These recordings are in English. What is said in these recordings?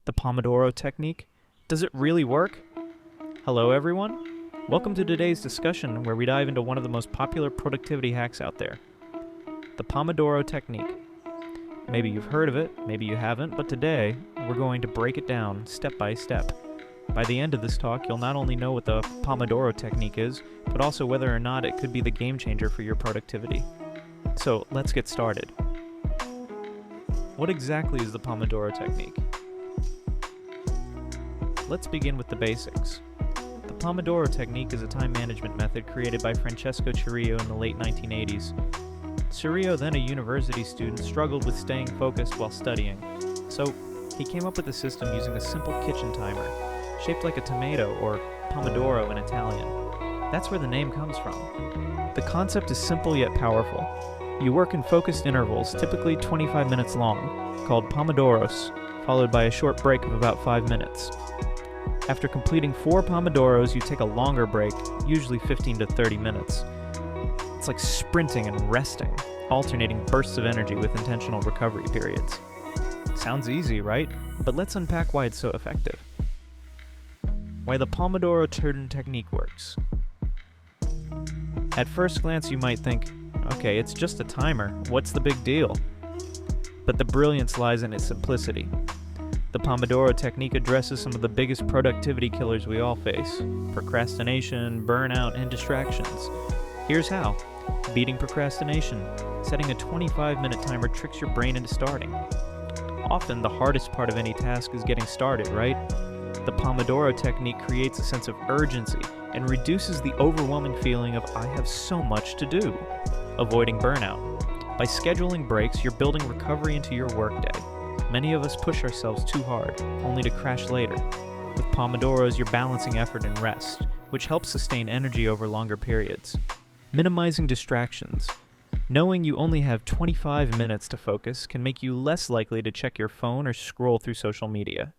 The Pomodoro technique? Does it really work? Hello everyone. Welcome to today's discussion where we dive into one of the most popular productivity hacks out there. The Pomodoro technique. Maybe you've heard of it, maybe you haven't, but today we're going to break it down step by step. By the end of this talk, you'll not only know what the Pomodoro technique is, but also whether or not it could be the game changer for your productivity. So let's get started. What exactly is the Pomodoro technique? Let's begin with the basics. The Pomodoro technique is a time management method created by Francesco Cirillo in the late 1980s. Cirillo, then a university student, struggled with staying focused while studying, so he came up with a system using a simple kitchen timer, shaped like a tomato or pomodoro in Italian. That's where the name comes from. The concept is simple yet powerful. You work in focused intervals, typically 25 minutes long, called pomodoros, followed by a short break of about 5 minutes. After completing 4 pomodoros, you take a longer break, usually 15 to 30 minutes. It's like sprinting and resting, alternating bursts of energy with intentional recovery periods. Sounds easy, right? But let's unpack why it's so effective. Why the Pomodoro turn technique works. At first glance, you might think, okay, it's just a timer, what's the big deal? But the brilliance lies in its simplicity. The Pomodoro technique addresses some of the biggest productivity killers we all face: procrastination, burnout, and distractions. Here's how. Beating procrastination. Setting a 25-minute timer tricks your brain into starting. Often the hardest part of any task is getting started, right? The Pomodoro technique creates a sense of urgency and reduces the overwhelming feeling of I have so much to do. Avoiding burnout. By scheduling breaks, you're building recovery into your workday. Many of us push ourselves too hard, only to crash later. With Pomodoros, you're balancing effort and rest, which helps sustain energy over longer periods. Minimizing distractions. Knowing you only have 25 minutes to focus can make you less likely to check your phone or scroll through social media.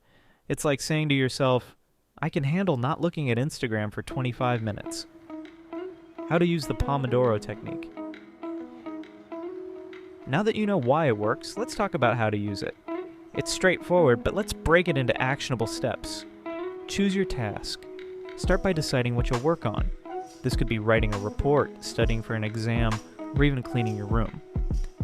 It's like saying to yourself, I can handle not looking at Instagram for 25 minutes. How to use the Pomodoro technique. Now that you know why it works, let's talk about how to use it. It's straightforward, but let's break it into actionable steps. Choose your task. Start by deciding what you'll work on. This could be writing a report, studying for an exam, or even cleaning your room.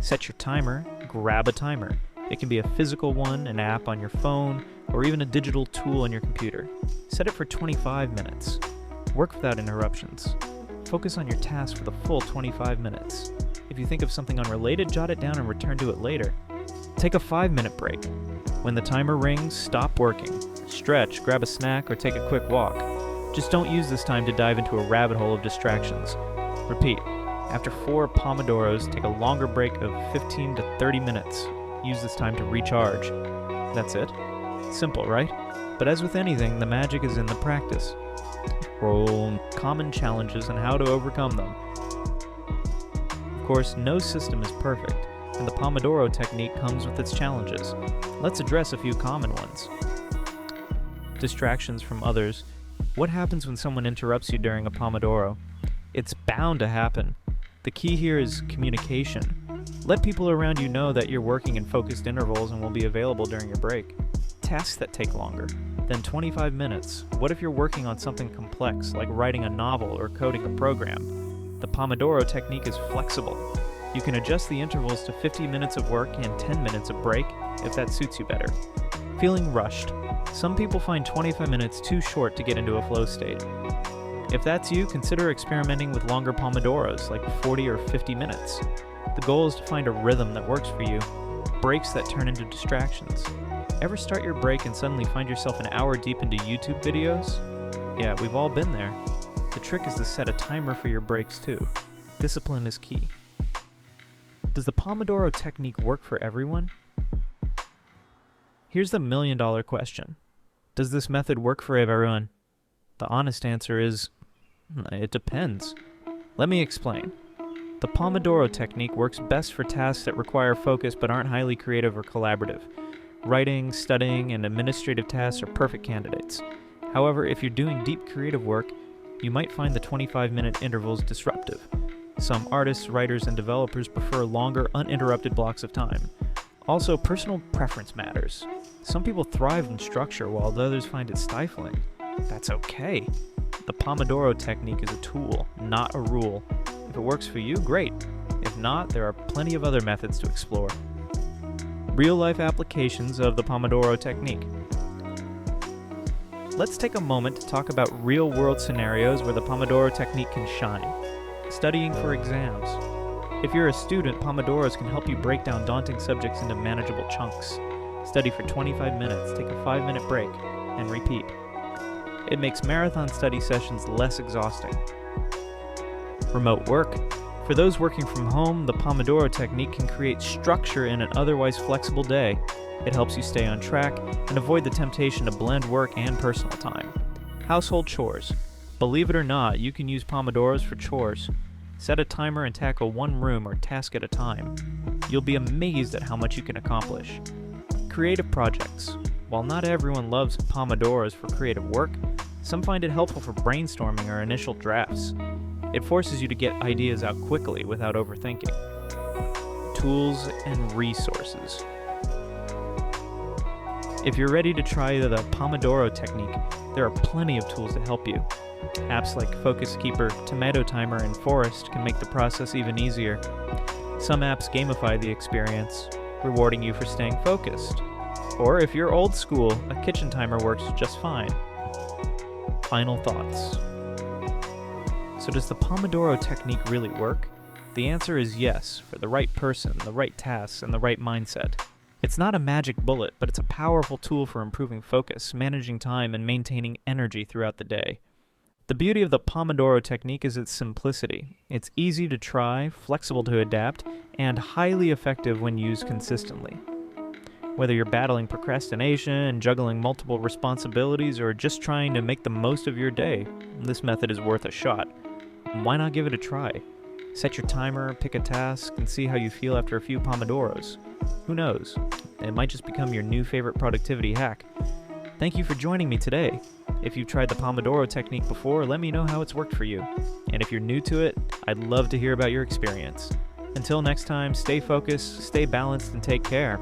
Set your timer. Grab a timer. It can be a physical one, an app on your phone, or even a digital tool on your computer. Set it for 25 minutes. Work without interruptions. Focus on your task for the full 25 minutes. If you think of something unrelated, jot it down and return to it later. Take a 5-minute break. When the timer rings, stop working. Stretch, grab a snack, or take a quick walk. Just don't use this time to dive into a rabbit hole of distractions. Repeat. After 4 pomodoros, take a longer break of 15 to 30 minutes. Use this time to recharge. That's it. Simple, right? But as with anything, the magic is in the practice. Roll common challenges and how to overcome them. Of course, no system is perfect, and the Pomodoro technique comes with its challenges. Let's address a few common ones. Distractions from others. What happens when someone interrupts you during a Pomodoro? It's bound to happen. The key here is communication. Let people around you know that you're working in focused intervals and will be available during your break. Tasks that take longer than 25 minutes. What if you're working on something complex, like writing a novel or coding a program? The Pomodoro technique is flexible. You can adjust the intervals to 50 minutes of work and 10 minutes of break if that suits you better. Feeling rushed. Some people find 25 minutes too short to get into a flow state. If that's you, consider experimenting with longer Pomodoros, like 40 or 50 minutes. The goal is to find a rhythm that works for you, breaks that turn into distractions. Ever start your break and suddenly find yourself an hour deep into YouTube videos? Yeah, we've all been there. The trick is to set a timer for your breaks too. Discipline is key. Does the Pomodoro technique work for everyone? Here's the million-dollar question. Does this method work for everyone? The honest answer is, it depends. Let me explain. The Pomodoro technique works best for tasks that require focus but aren't highly creative or collaborative. Writing, studying, and administrative tasks are perfect candidates. However, if you're doing deep creative work, you might find the 25-minute intervals disruptive. Some artists, writers, and developers prefer longer, uninterrupted blocks of time. Also, personal preference matters. Some people thrive in structure while others find it stifling. That's okay. The Pomodoro technique is a tool, not a rule. If it works for you, great. If not, there are plenty of other methods to explore. Real-life applications of the Pomodoro technique. Let's take a moment to talk about real-world scenarios where the Pomodoro technique can shine. Studying for exams. If you're a student, Pomodoros can help you break down daunting subjects into manageable chunks. Study for 25 minutes, take a 5-minute break, and repeat. It makes marathon study sessions less exhausting. Remote work. For those working from home, the Pomodoro technique can create structure in an otherwise flexible day. It helps you stay on track and avoid the temptation to blend work and personal time. Household chores. Believe it or not, you can use Pomodoros for chores. Set a timer and tackle one room or task at a time. You'll be amazed at how much you can accomplish. Creative projects. While not everyone loves Pomodoros for creative work, some find it helpful for brainstorming or initial drafts. It forces you to get ideas out quickly without overthinking. Tools and resources. If you're ready to try the Pomodoro technique, there are plenty of tools to help you. Apps like Focus Keeper, Tomato Timer, and Forest can make the process even easier. Some apps gamify the experience, rewarding you for staying focused. Or if you're old school, a kitchen timer works just fine. Final thoughts. So does the Pomodoro technique really work? The answer is yes, for the right person, the right tasks, and the right mindset. It's not a magic bullet, but it's a powerful tool for improving focus, managing time, and maintaining energy throughout the day. The beauty of the Pomodoro technique is its simplicity. It's easy to try, flexible to adapt, and highly effective when used consistently. Whether you're battling procrastination, juggling multiple responsibilities, or just trying to make the most of your day, this method is worth a shot. Why not give it a try? Set your timer, pick a task, and see how you feel after a few Pomodoros. Who knows? It might just become your new favorite productivity hack. Thank you for joining me today. If you've tried the Pomodoro technique before, let me know how it's worked for you. And if you're new to it, I'd love to hear about your experience. Until next time, stay focused, stay balanced, and take care.